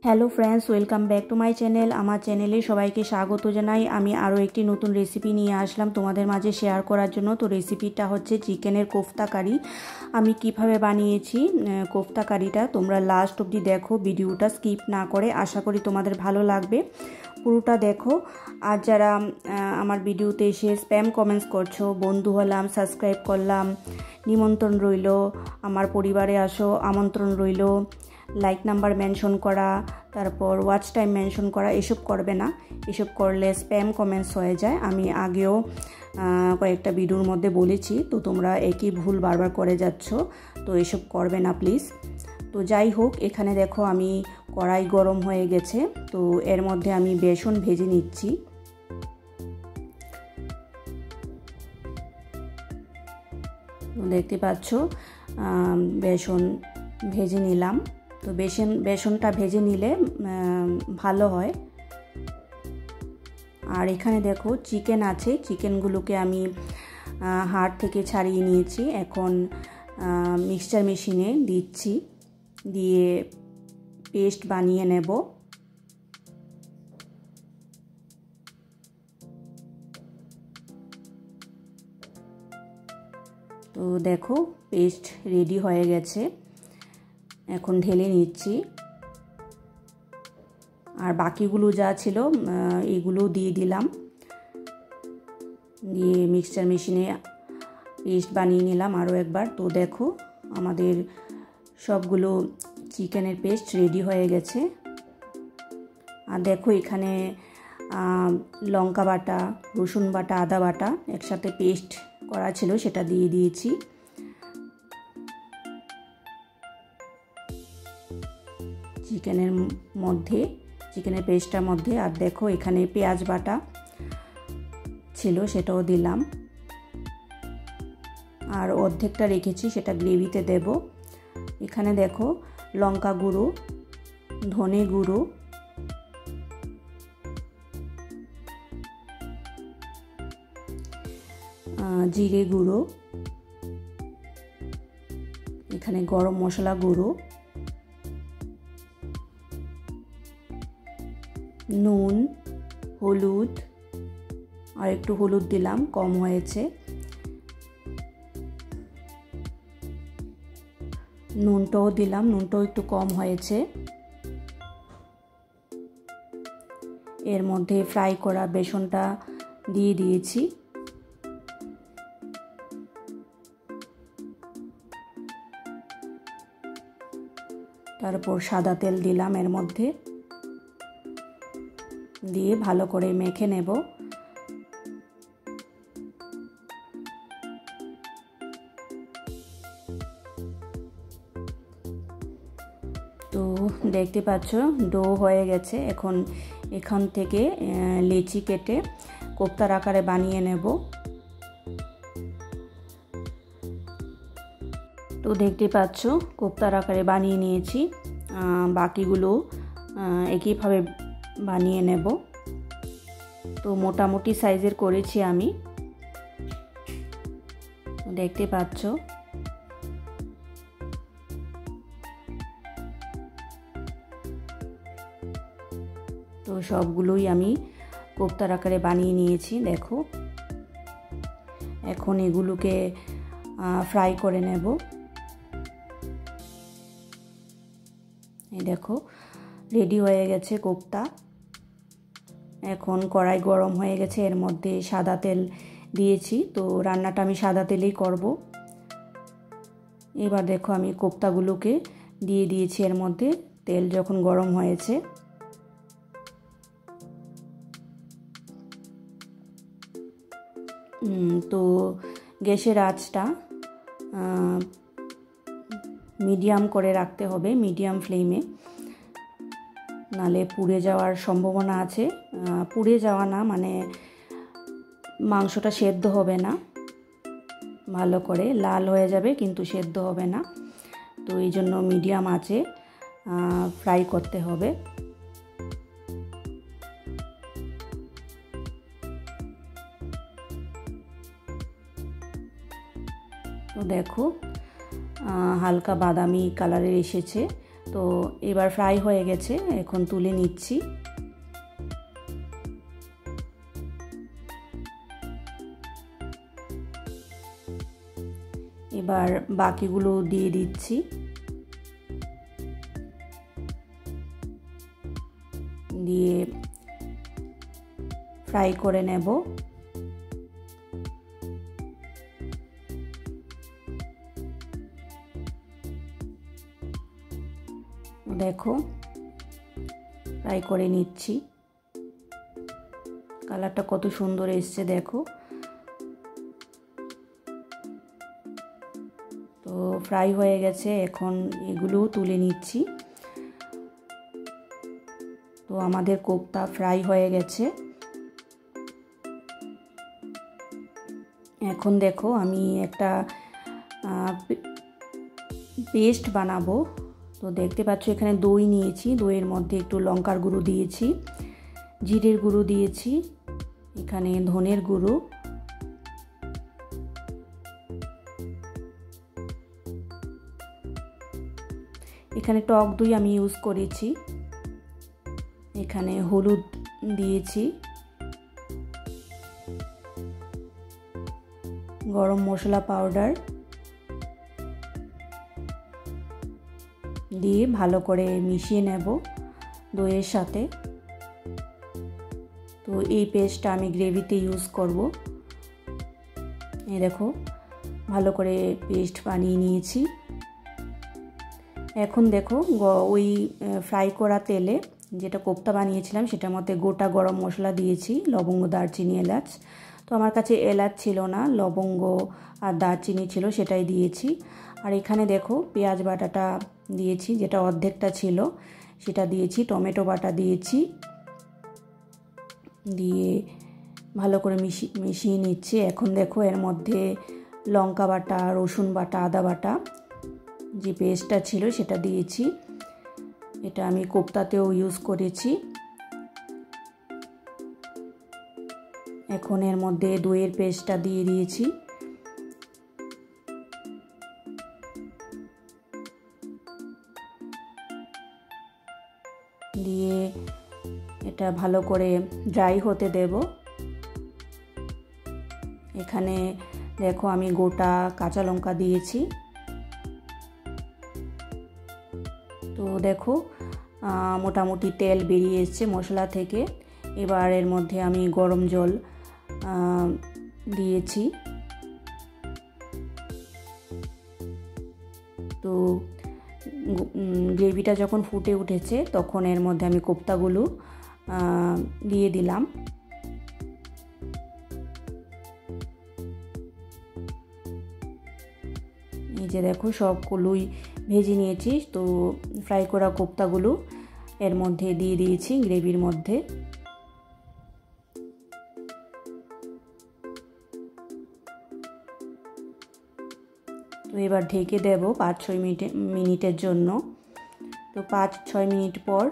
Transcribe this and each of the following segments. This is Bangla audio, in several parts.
Hello friends, welcome back to my channel. আমার চ্যানেলে সবাইকে স্বাগত জানাই। আমি আরও একটি নতুন রেসিপি নিয়ে আসলাম তোমাদের মাঝে শেয়ার করার জন্য। তো রেসিপিটা হচ্ছে চিকেনের কোফতা কারি। আমি কিভাবে বানিয়েছি কোফতা কারিটা তোমরা লাস্ট অবধি দেখো, ভিডিওটা স্কিপ না করে। আশা করি তোমাদের ভালো লাগবে, পুরোটা দেখো। আর যারা আমার ভিডিওতে এসে স্প্যাম কমেন্টস করছো, বন্ধু হলাম, সাবস্ক্রাইব করলাম, নিমন্ত্রণ রইল, আমার পরিবারে আসো, আমন্ত্রণ রইল, লাইক নাম্বার মেনশন করা, তারপর ওয়াচ টাইম মেনশন করা, এসব করবে না। এসব করলে স্প্যাম কমেন্টস হয়ে যায়। আমি আগেও কয়েকটা ভিডিওর মধ্যে বলেছি, তো তোমরা একই ভুল বারবার করে যাচ্ছ, তো এসব করবে না প্লিজ। তো যাই হোক, এখানে দেখো আমি কড়াই গরম হয়ে গেছে, তো এর মধ্যে আমি বেসন ভেজে নিচ্ছি। দেখতে পাচ্ছ বেসন ভেজে নিলাম। তো বেসনটা ভেজে নিলে ভালো হয়। আর এখানে দেখো চিকেন আছে, চিকেনগুলোকে আমি হাড় থেকে ছাড়িয়ে নিয়েছি। এখন মিক্সচার মেশিনে দিচ্ছি, দিয়ে পেস্ট বানিয়ে নেব। তো দেখো পেস্ট রেডি হয়ে গেছে, এখন ঢেলে নিচ্ছি। আর বাকিগুলো যা ছিল এগুলো দিয়ে দিলাম, দিয়ে মিক্সচার মেশিনে পেস্ট বানিয়ে নিলাম আরও একবার। তো দেখো আমাদের সবগুলো চিকেনের পেস্ট রেডি হয়ে গেছে। আর দেখো এখানে লঙ্কা বাটা, রসুন বাটা, আদা বাটা একসাথে পেস্ট করা ছিল, সেটা দিয়ে দিয়েছি। চিকেনের পেস্টটার মধ্যে। আর দেখো এখানে পেঁয়াজ বাটা ছিল, সেটাও দিলাম। আর অর্ধেকটা রেখেছি, সেটা গ্রেভিতে দেব। এখানে দেখো লঙ্কা গুঁড়ো, ধনে গুঁড়ো, জিরে গুঁড়ো, এখানে গরম মশলা গুঁড়ো, নুন, হলুদ, আর একটু হলুদ দিলাম, কম হয়েছে। নুনটাও দিলাম, নুনটাও একটু কম হয়েছে। এর মধ্যে ফ্রাই করা বেসনটা দিয়ে দিয়েছি। তারপর সাদা তেল দিলাম এর মধ্যে, দিয়ে ভালো করে মেখে নেব। তো দেখতে পাচ্ছ ডো হয়ে গেছে। এখান থেকে লেচি কেটে কোফতার আকারে বানিয়ে নেব। তো দেখতে পাচ্ছ কোফতার আকারে বানিয়ে নিয়েছি। বাকিগুলো একইভাবে বানিয়ে নেব। তো মোটামুটি সাইজের করেছি আমি, দেখতে পাচ্ছ। তো সবগুলোই আমি কোফতার আকারে বানিয়ে নিয়েছি, দেখো। এখন এগুলোকে ফ্রাই করে নেব। এই দেখো রেডি হয়ে গেছে কোফতা। এখন কড়াই গরম হয়ে গেছে, এর মধ্যে সাদা তেল দিয়েছি। তো রান্নাটা আমি সাদা তেলেই করব। এবার দেখো আমি কোফতাগুলোকে দিয়ে দিয়েছি এর মধ্যে, তেল যখন গরম হয়েছে। তো গ্যাসের আঁচটা মিডিয়াম করে রাখতে হবে, মিডিয়াম ফ্লেমে, নালে পুড়ে যাওয়ার সম্ভাবনা আছে। পুড়ে যাওয়া না মানে মাংসটা সেদ্ধ হবে না ভালো করে, লাল হয়ে যাবে কিন্তু সেদ্ধ হবে না। তো এই জন্য মিডিয়াম আঁচে ফ্রাই করতে হবে। তো দেখো হালকা বাদামি কালারের এসেছে। তো এবার ফ্রাই হয়ে গেছে, এখন তুলে নিচ্ছি। এবার বাকিগুলো দিয়ে দিচ্ছি, দিয়ে ফ্রাই করে নেব। দেখো ফ্রাই করে নিচ্ছি, কালারটা কত সুন্দর এসছে দেখো। তো ফ্রাই হয়ে গেছে, এখন এগুলো তুলে নিচ্ছি। তো আমাদের কোপ্তা ফ্রাই হয়ে গেছে। এখন দেখো আমি একটা পেস্ট বানাবো। তো দেখতে পাচ্ছ এখানে দই নিয়েছি, দইয়ের মধ্যে একটু লঙ্কার গুঁড়ো দিয়েছি, জিরের গুঁড়ো দিয়েছি, এখানে ধনের গুঁড়ো, এখানে টক দই আমি ইউজ করেছি, এখানে হলুদ দিয়েছি, গরম মশলা পাউডার দিয়ে ভালো করে মিশিয়ে নেব দইয়ের সাথে। তো এই পেস্টটা আমি গ্রেভিতে ইউজ করব। এই দেখো ভালো করে পেস্ট বানিয়ে নিয়েছি। এখন দেখো ওই ফ্রাই করা তেলে যেটা কোপ্তা বানিয়েছিলাম সেটার মধ্যে গোটা গরম মশলা দিয়েছি, লবঙ্গ, দারচিনি, এলাচ। তো আমার কাছে এলাচ ছিল না, লবঙ্গ আর দারচিনি ছিল, সেটাই দিয়েছি। আর এখানে দেখো পেঁয়াজ বাটাটা দিয়েছি, যেটা অর্ধেকটা ছিল সেটা দিয়েছি, টমেটো বাটা দিয়েছি, দিয়ে ভালো করে মিশিয়ে নিচ্ছি। এখন দেখো এর মধ্যে লঙ্কা বাটা, রসুন বাটা, আদা বাটা যে পেস্টটা ছিল সেটা দিয়েছি, এটা আমি কোপ্তাতেও ইউজ করেছি। এখন এর মধ্যে দইয়ের পেস্টটা দিয়ে দিয়েছি, দিয়ে এটা ভালো করে ড্রাই হতে দেব। এখানে দেখো আমি গোটা কাঁচা লঙ্কা দিয়েছি। তো দেখো মোটামুটি তেল বেরিয়ে এসছে মশলা থেকে। এবার এর মধ্যে আমি গরম জল দিয়েছি। তো গ্রেভিটা যখন ফুটে উঠেছে তখন এর মধ্যে আমি কোপ্তাগুলো দিয়ে দিলাম। এই যে দেখো সবগুলোই ভেজে নিয়েছি। তো ফ্রাই করা কোপ্তাগুলো এর মধ্যে দিয়ে দিয়েছি গ্রেভির মধ্যে। তো এবার ঢেকে দেব 5-6 মিনিটের জন্য। তো 5-6 মিনিট পর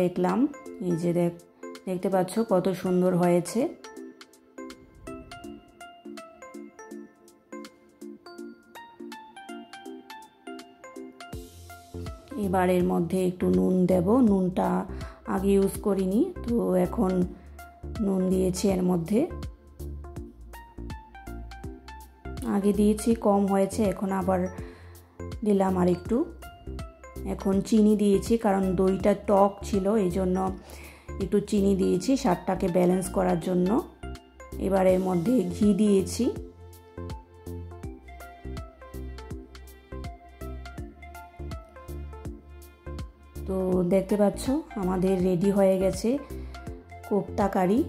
দেখলাম, এই যে দেখতে পাচ্ছ কত সুন্দর হয়েছে। এবার এর মধ্যে একটু নুন দেব, নুনটা আগে ইউজ করিনি, তো এখন নুন দিয়েছি এর মধ্যে। আগে দিয়েছি কম হয়েছে, এখন আবার দিলাম আর একটু। এখন চিনি দিয়েছি, কারণ দইটা টক ছিল এই জন্য একটু চিনি দিয়েছি স্বাদটাকে ব্যালেন্স করার জন্য। এবার এর মধ্যে ঘি দিয়েছি। তো দেখতে পাচ্ছ আমাদের রেডি হয়ে গেছে কোপ্তা কারি,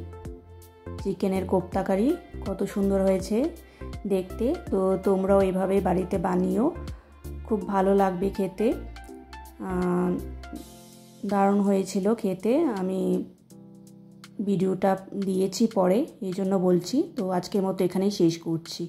চিকেনের কোপ্তা কারি। কত সুন্দর হয়েছে দেখতে। তো তোমরাও এভাবে বাড়িতে বানিও, খুব ভালো লাগবে খেতে, দারুণ হয়েছিল খেতে। আমি ভিডিওটা দিয়েছি পরে, এই জন্য বলছি। তো আজকের মতো এখানেই শেষ করছি।